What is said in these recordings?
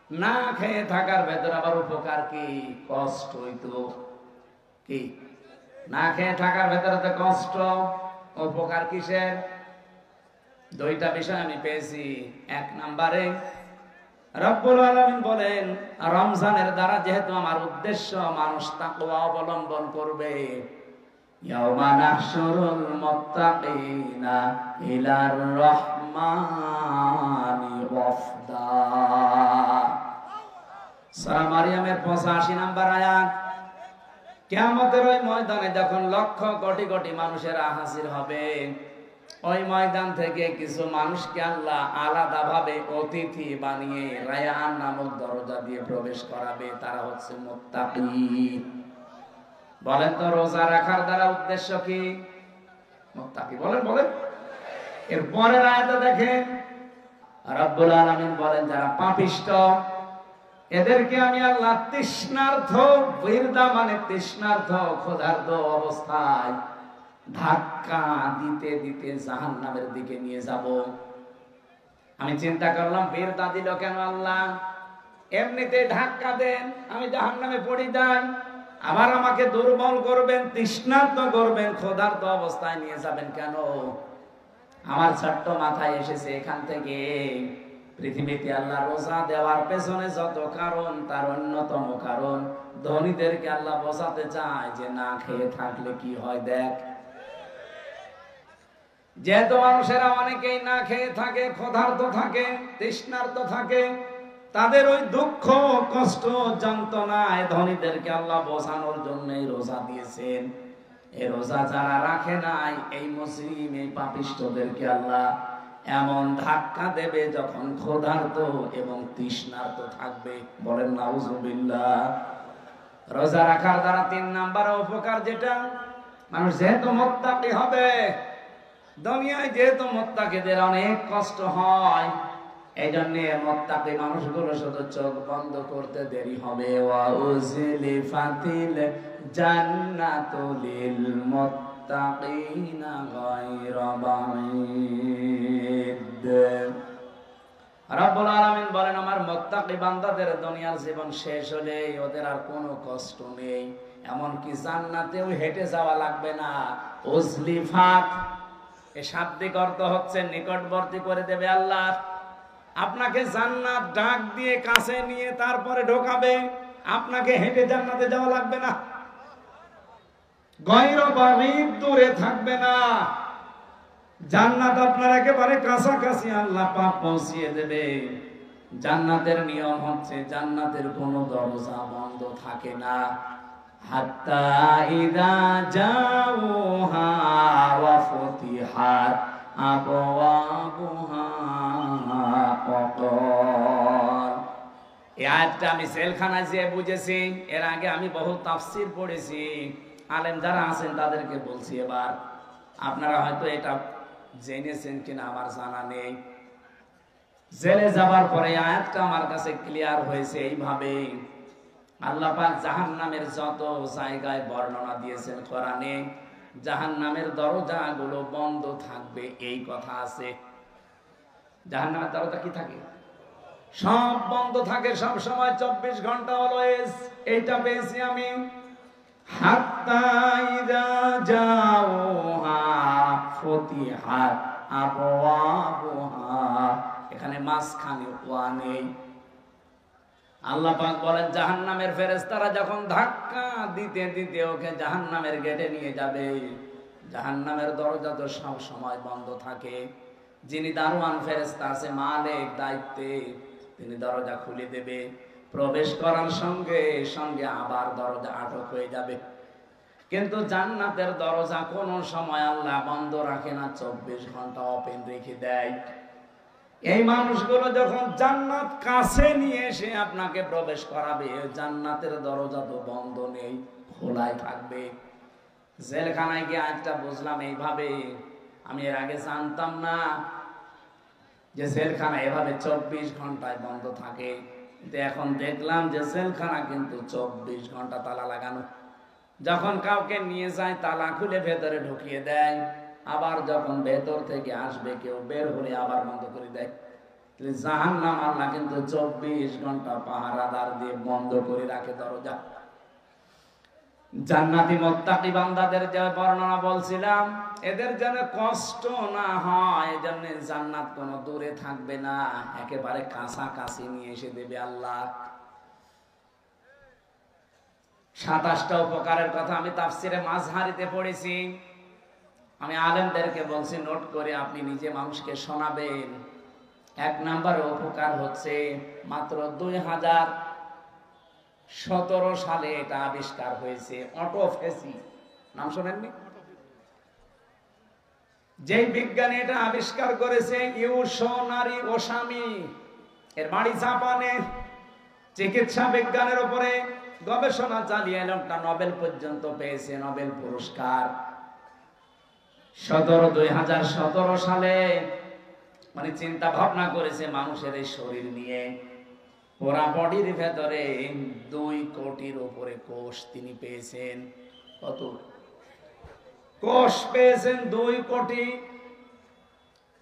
না খেয়ে থাকার ভেতর আবার উপকার কি? কষ্ট হইতো কি? না খেয়ে থাকার ভেতরে তো কষ্ট, উপকার কিসের? দুইটা বিষয় আমি পেয়েছি। এক নম্বরে রব্বুল আলামিন বলেন, রমজানের দ্বারা যেহেতু আমার উদ্দেশ্য মানুষ তাকওয়া অবলম্বন করবে, ইয়াউমা নাহশুরুল মুত্তাকিনা ইলার রহমানি ওয়াফদা। সূরা মারইয়ামের 85 নম্বর আয়াত। কিয়ামতের ওই ময়দানে যখন লক্ষ কোটি কোটি মানুষেরা হাজির হবে, ওই ময়দান থেকে কিছু মানুষকে আল্লাহ আলাদাভাবে অতিথি বানিয়ে রায়ান নামক দরজা দিয়ে প্রবেশ করাবে। তারা হচ্ছে মুত্তাকি। বলেন তো রোজা রাখার দ্বারা উদ্দেশ্য কি? মুত্তাকি। বলেন বলেন। এর পরের আয়াতে দেখেন রব্বুল আলামিন বলেন, যারা পাপিষ্ঠ এদেরকে আমি আল্লাহ তৃষ্ণার্থ, বিরদা মানে তৃষ্ণার্থ, ক্ষুধার্ত অবস্থায় ধাক্কা দিতে দিতে জাহান্নামের দিকে নিয়ে যাব। আমি চিন্তা করলাম, বিরদা দিল কেন আল্লাহ? এমনিতে ধাক্কা দেন, আমি জাহান্নামে পড়ে যাই, আবার আমাকে দুর্বল করবেন, তৃষ্ণার্ত করবেন, ক্ষুধার্ত অবস্থায় নিয়ে যাবেন কেন? আমার ছোট্ট মাথায় এসেছে এখান থেকে পৃথিবীতে আল্লাহ রোজা দেওয়ার পেছনে যত কারণ, তার অন্যতম কারণ ধনীদেরকে আল্লাহ বোঝাতে চায় যে না খেয়ে থাকলে কি হয় দেখ। যেহেতু মানুষেরা অনেকেই না খেয়ে থাকে, ক্ষুধার্ত থাকে, তৃষ্ণার্ত থাকে, তাদের ওই দুঃখ, কষ্ট, যন্ত্রণায় ধনীদেরকে আল্লাহ বোঝানোর জন্য রোজা দিয়েছেন। এই রোজা যারা রাখে নাই, এই মুসলিম, এই পাপিষ্ঠদেরকে আল্লাহ এমন ধাক্কা দেবে যখন ক্ষুধার্ত এবং তৃষ্ণার্ত থাকবে। বলেন নাউজুবিল্লাহ। রোজা রাখার দ্বারা 3 নাম্বার উপকার যেটা, মানুষ যেহেতু মুত্তাকি হবে, দুনিয়ায় যেহেতু মুত্তাকিদের অনেক কষ্ট হয়, এই জন্য মুত্তাকি মানুষগুলো শুধু চোখ বন্ধ করতে দেরি হবে। ওয়া উজলিফাতিল জান্নাতু লিল মুত্তাকিনা গায়রা বাঈদ। রব্বুল আলামিন বলেন, আমার মুত্তাকি বান্দাদের দুনিয়ার জীবন শেষ হলে ওদের আর কোনো কষ্ট নেই, এমনকি জান্নাতেও হেঁটে যাওয়া লাগবে না। উজলিফাত এই শাব্দিক অর্থ হচ্ছে নিকটবর্তী করে দেবে আল্লাহ। আপনাকে জান্নাত ডাক দিয়ে কাছে নিয়ে তারপরে ঢোকাবে, আপনাকে হেঁটে জান্নাতে যাওয়া লাগবে না। গায়রা বাঈদ, দূরে থাকবে না। জান্নাত আপনার একেবারে কাছাকাছি আল্লাহ পাক পৌঁছিয়ে দেবে। জান্নাতের নিয়ম হচ্ছে জান্নাতের কোনো দরজা বন্ধ থাকে না। হাত্তা ইযা জাউহা ওয়া ফুতিহাত আবওয়াবুহা ওয়াকাল। এই আয়াতটা আমি জেলখানায় যেয়ে বুঝেছি। এর আগে আমি বহু তাফসীর পড়েছি, আলেম যারা আছেন তাদেরকে বলছি। এবার আপনারা হয়তো এটা জেনেছেন কিনা আমার জানা নেই। জেলে যাবার পরে আয়াতটা আমার কাছে ক্লিয়ার হয়েছে এইভাবে, আল্লাহ পাক জাহান্নামের যত জায়গায় বর্ণনা দিয়েছেন কোরআনে, জাহান্নামের দরজাগুলো বন্ধ থাকবে এই কথা আছে। জাহান্নামের দরজা কি থাকে? সব বন্ধ থাকে, সব সময়, 24 ঘন্টা অলওয়েজ। এইটা পেয়েছি আমি। হাত্তা ইযা জাউহা ফুতিহাত আবওয়াবুহা, এখানে মাঝখানে ওয়া নেই। আল্লাহ পাক বলেন, জাহান্নামের ফেরেশতারা যখন ধাক্কা দিতে দিতে ওকে জাহান্নামের গেটে নিয়ে যাবে, জাহান্নামের দরজা তো সব সময় বন্ধ থাকে। যিনি দারওয়ান ফেরেশতা আছে, মালিক দায়িত্বে, তিনি দরজা খুলে দেবে। প্রবেশ করার সঙ্গে সঙ্গে আবার দরজা আটক হয়ে যাবে। কিন্তু জান্নাতের দরজা কোনো সময় আল্লাহ বন্ধ রাখে না, 24 ঘন্টা ওপেন রেখে দেয়। এই মানুষগুলো যখন জান্নাত কাছে নিয়ে এসে আপনাকে প্রবেশ করাবে, জান্নাতের দরজা তো বন্ধ নেই, খোলাই থাকবে। জেলখানায় গিয়ে আজটা বুঝলাম এইভাবে। আমি এর আগে জানতাম না যে জেলখানা এভাবে 24 ঘন্টায় বন্ধ থাকে। কিন্তু এখন দেখলাম যে জেলখানা কিন্তু 24 ঘন্টা তালা লাগানো। যখন কাউকে নিয়ে যায় তালা খুলে ভেতরে ঢুকিয়ে দেয়, আবার যখন ভেতর থেকে আসবে কেউ, বের হলে আবার বন্ধ করে দেয়। জাহান্নাম আল্লাহ কিন্তু 24 ঘন্টা পাহারাদার দিয়ে বন্ধ করে রাখে দরজা। জান্নাতি মুত্তাকি বান্দাদের যে বর্ণনা বলছিলাম, এদের যেন কষ্ট না হয়, এজন্য জান্নাত কোনো দূরে থাকবে না, একেবারে কাছাকাছি নিয়ে এসে দেবে আল্লাহ। 27টা উপকারের কথা আমি তাফসিরে মাযহারিতে পড়েছি। আমি আলেমদেরকে বলছি নোট করে আপনি নিজে মানুষকে শোনাবেন। 1 নাম্বার উপকার হচ্ছে মাত্র 2017 সালে এটা আবিষ্কার হয়েছে, অটোফেসি। নাম শোনেননি? যেই বিজ্ঞানী এটা আবিষ্কার করেছে ইউশোনারি ওসামি, এর বাড়ি জাপানে, চিকিৎসা বিজ্ঞানের উপরে গবেষণা চালিয়ে লোকটা নোবেল পর্যন্ত পেয়েছে, নোবেল পুরস্কার। 2017 সালে মানে চিন্তা ভাবনা করেছে মানুষের এই শরীর নিয়ে, পুরা বডির ভেতরে 2 কোটির উপরে কোষ তিনি পেয়েছেন। কত কোষ পেয়েছেন? 2 কোটি।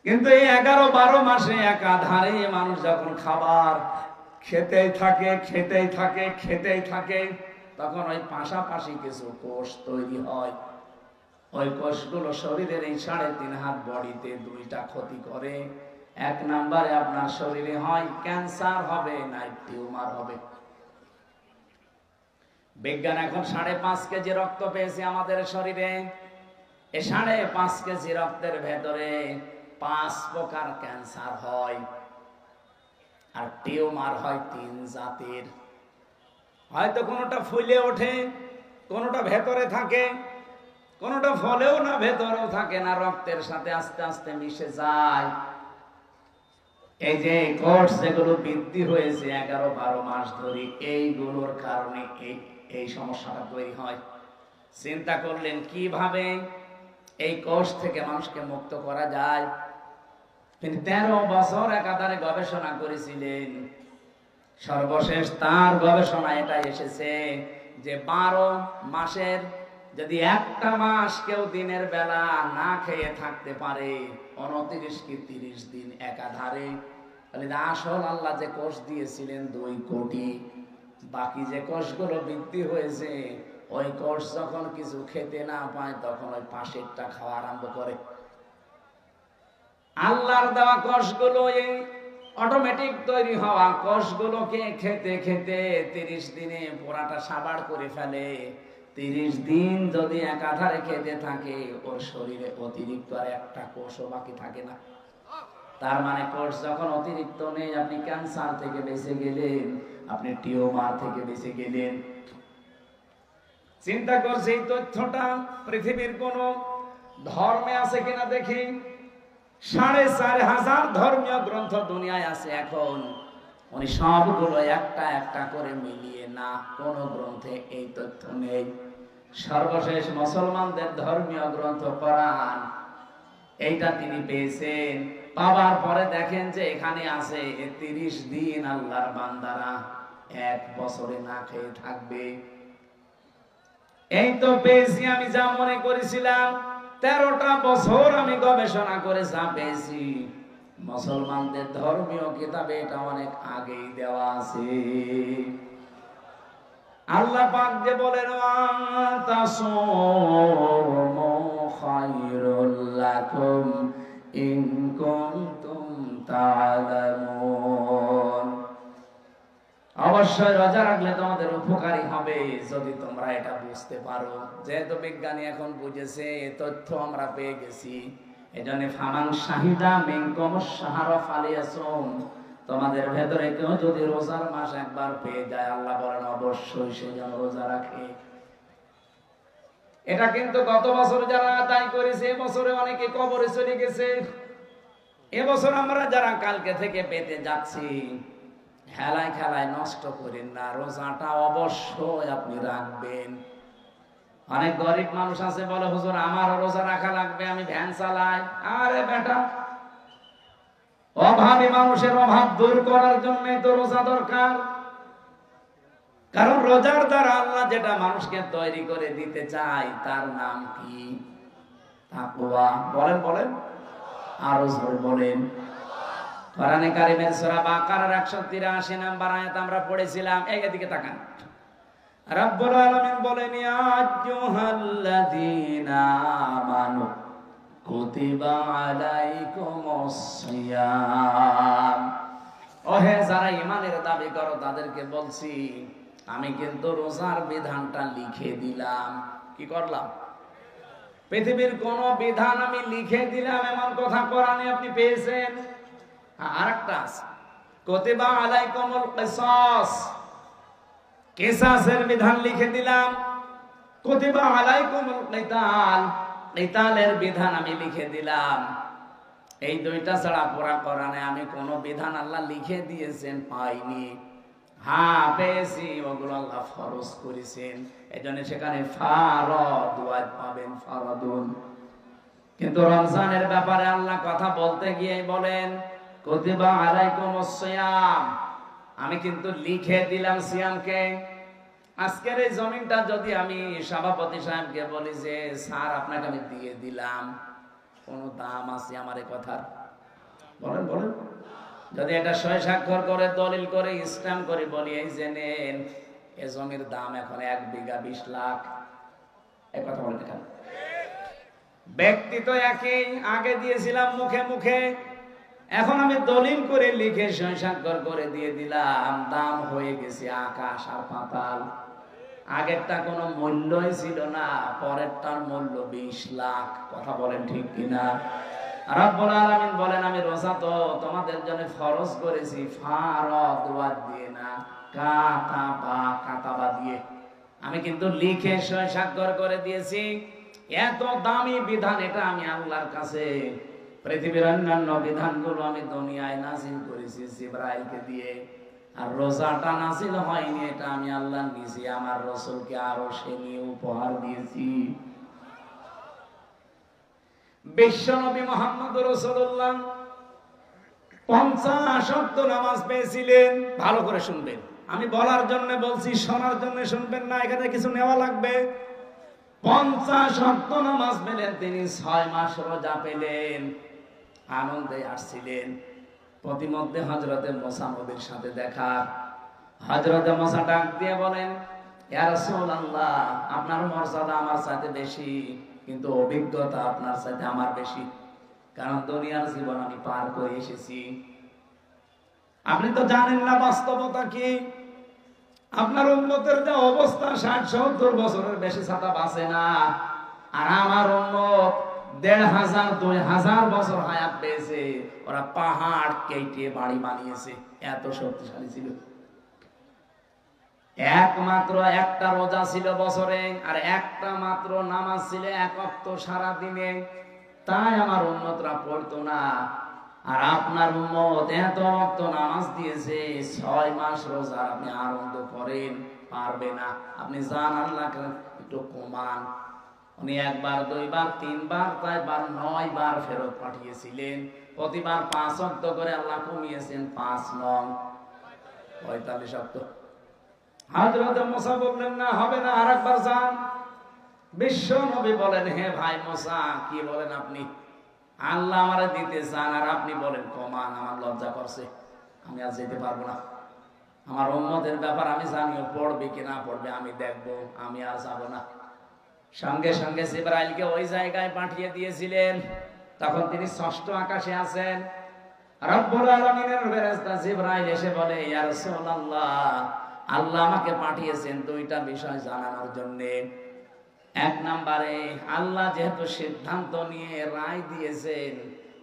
কিন্তু এই 11-12 মাসে একাধারে মানুষ যখন খাবার খেতেই থাকে, তখন ওই পাশাপাশি কিছু কোষ তৈরি হয়। ওই কোষগুলো শরীরের এই 3.5 হাত বডিতে 2টা ক্ষতি করে। 1 নম্বরে আপনার শরীরে হয় ক্যান্সার হবে, না টিউমার হবে। বিজ্ঞান এখন 5.5 কেজি রক্ত পেয়েছে আমাদের শরীরে। এই 5.5 কেজি রক্তের ভেতরে 5 প্রকার ক্যান্সার হয়, আর টিউমার হয় 3 জাতের। হয়তো কোনোটা ফুলে ওঠে, কোনোটা ভেতরে থাকে, কোনোটা ফলেও না, ভেতরেও থাকে না, রক্তের সাথে আস্তে আস্তে মিশে যায়। এই যে কোষ যেগুলো বৃদ্ধি হয়েছে 11-12 মাস ধরে, এইগুলোর কারণে এই সমস্যাটা তৈরি হয়। চিন্তা করলেন কিভাবে এই কোষ থেকে মানুষকে মুক্ত করা যায়। তিনি 13 বছর একাধারে গবেষণা করেছিলেন। সর্বশেষ তার গবেষণা এটা এসেছে যে 12 মাসের যদি একটা মাস কেউ দিনের বেলা না খেয়ে থাকতে পারে, 29 কি 30 দিন একাধারে, তাহলে আসল আল্লাহ যে কোষ দিয়েছিলেন 2 কোটি, বাকি যে কোষগুলো বৃদ্ধি হয়েছে, ওই কোষ যখন কিছু খেতে না পায় তখন ওই পাশেরটা খাওয়া আরম্ভ করে। আল্লাহর দেওয়া কোষগুলো এই অটোমেটিক তৈরি হওয়া কোষগুলোকে খেতে খেতে 30 দিনে পুরাটা সাবাড় করে ফেলে। 30 দিন যদি একাধারে খেতে থাকে, ওর শরীরে অতিরিক্ত আর একটা কোষও বাকি থাকে না। তার মানে কোষ যখন অতিরিক্ত নেই, আপনি ক্যান্সার থেকে বেঁচে গেলেন, আপনি টিউমার থেকে বেঁচে গেলেন। চিন্তা করছি এই তথ্যটা পৃথিবীর কোন ধর্মে আছে কিনা দেখি। 4,500 ধর্মীয় গ্রন্থ দুনিয়ায় আছে এখন। উনি সবগুলো একটা একটা করে মিলিয়ে না, কোন গ্রন্থে এই তথ্য নেই। সর্বশেষ মুসলমানদের ধর্মীয় গ্রন্থ কোরআন, এইটা তিনি পেয়েছেন। পাওয়ার পরে দেখেন যে এখানে আছে 30 দিন আল্লাহর বান্দারা 1 বছরে না খেয়ে থাকবে। এই তো পেয়েছি আমি যা মনে করেছিলাম। 13টা বছর আমি গবেষণা করে যা পেয়েছি, মুসলমানদের ধর্মীয় কিতাবে এটা অনেক আগেই দেওয়া আছে। আল্লাহ পাক যে বলেন তাসুমু খায়রুল লাকুম ইন কুনতুম তা'লামুন, অবশ্যই রোজা রাখলে তোমাদের উপকারী হবে যদি তোমরা এটা বুঝতে পারো। যেহেতু বিজ্ঞানী এখন বুঝেছে, এই তথ্য আমরা পেয়ে গেছি, এজন্য ফামান শাহিদা মিনকুম শাহরা ফালিয়াসুম, তোমাদের ভেতরে কেউ যদি রোজার মাস একবার পেয়ে যায়, আল্লাহ বলেন অবশ্যই সে যেন রোজা রাখে। এটা কিন্তু গত বছর যারা আদায় করেছে, এবছরে অনেকে কবরে চলে গেছে। এবছর আমরা যারা কালকে থেকে পেতে যাচ্ছি, খেলায় খেলায় নষ্ট করেন না, রোজাটা অবশ্যই আপনি রাখবেন। অনেক গরিব মানুষ আছে বলে হুজুর আমারও রোজা রাখা লাগবে, আমি ভ্যান চালাই। আরে বেটা, অভাবী মানুষের অভাব দূর করার জন্যই তো রোজা দরকার। কারণ রোজার দ্বারা আল্লাহ যেটা মানুষকে তৈরি করে দিতে চায় তার নাম কি? তাকওয়া। বলেন বলেন, আরো জোরে বলেন। কোরআনে কারীমের সূরা বাকারার 183 নম্বর আয়াত আমরা পড়েছিলাম। এদিকে তাকান। রব্বুল আলামিন বলেন, ইয়া আইয়ুহাল্লাযীনা আমানু কুতিবা আলাইকুমুস সিয়াম। ওহে যারা ঈমানের দাবি করো তাদেরকে বলছি, আমি কিন্তু রোজার বিধানটা লিখে দিলাম। কি করলাম? পৃথিবীর কোন বিধান আমি লিখে দিলাম এমন কথা কোরআনে আপনি পেয়েছেন? আরেকটা আছে, কুতিবা আলাইকুমুল কিসাস, কিসাসের বিধান লিখে দিলাম। কুতিবা আলাইকুমুল কিতাল, কিতালের বিধান আমি লিখে দিলাম। এই দুইটা ছাড়া পুরা কোরআনে আমি কোন বিধান আল্লাহ লিখে দিয়েছেন পাইনি। হ্যাঁ পেয়েছি, ওগুলো আল্লাহ ফরজ করেছেন। এজন্য সেখানে ফারদ ওয়াজ পাবেন, ফারদুন। কিন্তু রমজানের ব্যাপারে আল্লাহ কথা বলতে গিয়ে বলেন, কুতিবা আলাইকুমুস সিয়াম, আমি কিন্তু লিখে দিলাম সিয়ামকে। আজকের এই জমিনটা যদি আমি সভাপতি সাহেবকে বলি যে স্যার আপনাকে আমি দিয়ে দিলাম, কোন দাম আছে আমার এই কথার? বলেন বলেন। যদি এটা সই স্বাক্ষর করে দলিল করে স্ট্যাম্প করে বলি এই যে নেন, এ জমির দাম এখন 1 বিঘা 20 লাখ, এই কথা বলেন কেন? ব্যক্তি তো একই, আগে দিয়েছিলাম মুখে মুখে, এখন আমি দলিল করে লিখে সই স্বাক্ষর করে দিয়ে দিলাম, দাম হয়ে গেছে আকাশ আর পাতাল। আগেরটা কোনো মূল্যই ছিল না, পরেরটার মূল্য 20 লাখ। কথা বলেন ঠিক কিনা? রব্বুল আলামিন বলেন, আমি রোজা তো তোমাদের জন্য ফরজ করেছি ফারদ ওয়াজ দিয়ে না, কাতাবা দিয়ে। আমি কিন্তু লিখে সই স্বাক্ষর করে দিয়েছি। এত দামি বিধান এটা আমি আল্লাহর কাছে। পৃথিবীর অন্যান্য বিধানগুলো আমি দুনিয়ায় নাযিল করেছি জিবরাইলকে দিয়ে, আর রোজাটা নাযিল হয়নি, এটা আমি আল্লাহ নিজে আমার রাসূলকে আরশে নিয়ে উপহার দিয়েছি। বিশ্বনবী মুহাম্মদ রাসূলুল্লাহ 50 ওয়াক্ত নামাজ পেয়েছিলেন। ভালো করে শুনবেন, আমি বলার জন্য বলছি, শোনার জন্য শুনবেন না, এখানে কিছু নেওয়া লাগবে। 50 ওয়াক্ত নামাজ পেলেন তিনি, 6 মাস রোজা পেলেন, আনন্দে আসছিলেন। প্রতিমধ্যে হযরতে মুসা নবীর সাথে দেখা। হযরতে মুসা ডাক দিয়ে বলেন, ইয়া রাসূলুল্লাহ, আপনার মর্যাদা আমার সাথে বেশি, কিন্তু অভিজ্ঞতা আপনার সাথে আমার বেশি, কারণ দুনিয়ার জীবন আমি পার করে এসেছি। আপনি তো জানেন না বাস্তবতা কি। আপনার উম্মতের যে অবস্থা, 60-70 বছরের বেশি ছাতা বাঁচে না, আর আমার উম্মত 1500 2000 বছর হায়াত পেয়েছে। ওরা পাহাড় কেটে বাড়ি বানিয়েছে, এত শক্তিশালী ছিল। একমাত্র একটা রোজা ছিল বছরে, আর একটা মাত্র নামাজ ছিল 1 ওয়াক্ত সারা দিনে। তাই আমার উম্মতরা পড়তো না। আর আপনার উম্মত এত ওয়াক্ত নামাজ দিয়েছে, 6 মাস রোজা আপনি আনন্দ করেন, পারবে না। আপনি জান আল্লাহকে একটু কমান। উনি 1 বার 2 বার 3 বার তাই 9 বার ফেরত পাঠিয়েছিলেন। প্রতিবার 5 ওয়াক্ত করে আল্লাহ কমিয়েছেন, 5 নং 45 ওয়াক্ত। হযরত মুসা বললেন, না হবে না, আরেকবার যান। বিশ্ব নবী বলেন, হে ভাই মুসা, কি বলেন আপনি? আল্লাহ আমারে দিতে চান আর আপনি বলেন কমান, আমার লজ্জা করছে, আমি আর যেতে পারবো না। আমার উম্মতের ব্যাপার আমি জানিও, পড়বে কি না পড়বে আমি দেখবো, আমি আর যাব না। সঙ্গে সঙ্গে জিবরাইলকে ওই জায়গায় পাঠিয়ে দিয়েছিলেন। তখন তিনি 6ষ্ঠ আকাশে আছেন। রব্বুল আলামিনের ফেরেশতা জিবরাইল এসে বলে, ইয়া রাসূলুল্লাহ, আল্লাহ আমাকে পাঠিয়েছেন 2টা বিষয় জানানোর জন্য। 1 নম্বরে, আল্লাহ যেহেতু সিদ্ধান্ত নিয়ে রায় দিয়েছেন,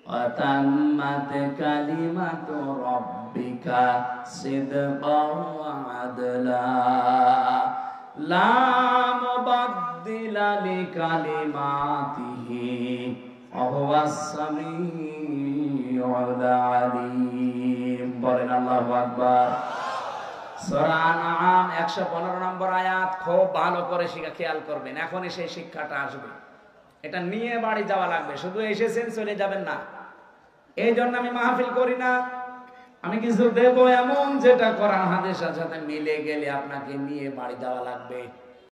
ওয়াতাম্মাত কালিমাতু রাব্বিকা সিদকাও ওয়া আদলা লা মুবাদদিলা লিকালিমাতিহি ওয়া হুয়াস সামিউল আলিম। বলেন আল্লাহু আকবার। সূরা আনআম 115 নম্বর আয়াত। খুব ভালো করে খেয়াল করবেন, এখনই সেই শিক্ষাটা আসবে। এটা নিয়ে বাড়ি যাওয়া লাগবে, শুধু এসেছেন চলে যাবেন না। এই জন্য আমি মাহফিল করি না, আমি কিছু দেব এমন যেটা কোরআন হাদিসের সাথে মিলে গেলে আপনাকে নিয়ে বাড়ি যাওয়া লাগবে।